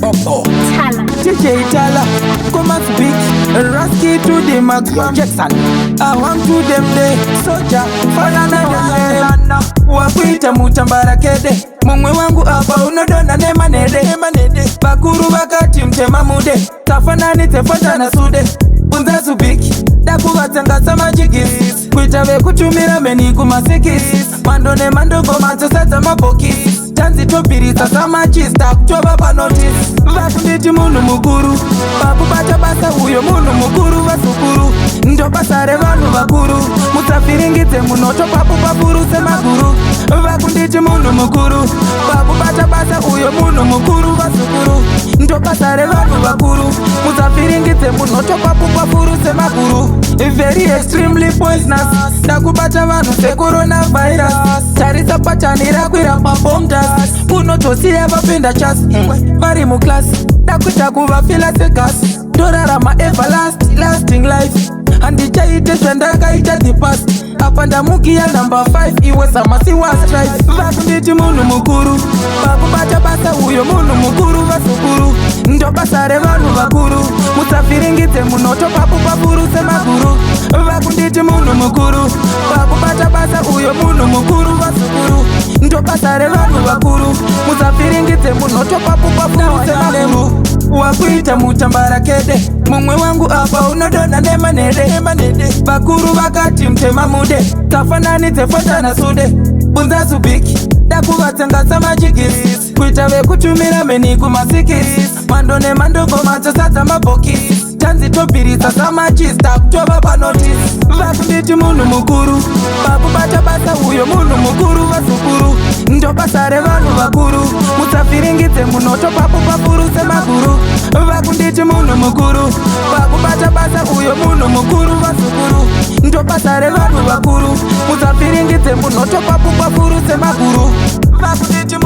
Tala. DJ Tala, come and speak. Rasky to the Mac Jackson. I want to them day. Soja, Farana Lana. Wakuita mutambara kede. Mungwe wangu hapa unodona nema nede. Bakuru wakati mtema mude. Tafanani tefata na sude. Unza subiki, daku watanga sama jigis. Kuitawe kuchumira meni kumasikis. Mandone mandogo macho sata mapokis. Tanzi topirisa sama chista kuchoba pa notice. Vakunditi munu mukuru, papu bacha basa uyo munu mukuru vasukuru. Ndo basare vanu vakuru, mutafiringite munoto papu papuru semaguru. Vakunditi munu mukuru, papu bacha basa uyo munu mukuru vasukuru. Ndo basare vanu vakuru, mutafiringite munoto papu papuru semaguru. Very extremely poisonous, dakubata vanu se coronavirus. Tarisa pachanira kwira mabomdas. Kuno tosiya vapenda chas, vari mu class. Dakuta kuva fila se gas. Dorara ma everlasting life. Andichaite zvandakaita the past. Apanda mukia number 5 iwe samasiwa strife. Vakunditi munu mukuru, pakubata basa uyo munu mukuru vasukuru. Ndo basa revanu vakuru, mutafiringite munoto papu papuru semaguru. Vakunditi munu mukuru, pakubata basa uyo munu mukuru vasukuru. Ndo basa revanu vakuru, mutafiringite munoto papu papuru semaguru. Wakuita mutambara kede. Mungwe wangu hapa unodona nema nede. Bakuru wakati mtema mude. Tafanani tefata na sude. Bunza subiki, daku watanga sama jigis. Kuitawe kuchumira meni kumasikis. Mandone mandogo macho sata mapokis. Tanzi topirisa sama chista kuchoba pa notice. Vakunditi munu mukuru, papu bacha basa uyo munu mukuru vasukuru. Ndo basare vanu vakuru, mutafiringite munoto papu papuru semaguru. Vakunditi munu mukuru, papu bacha basa uyo munu mukuru vasukuru. Ndo basare vanu vakuru, mutafiringite munoto papu papuru semaguru. Vakunditi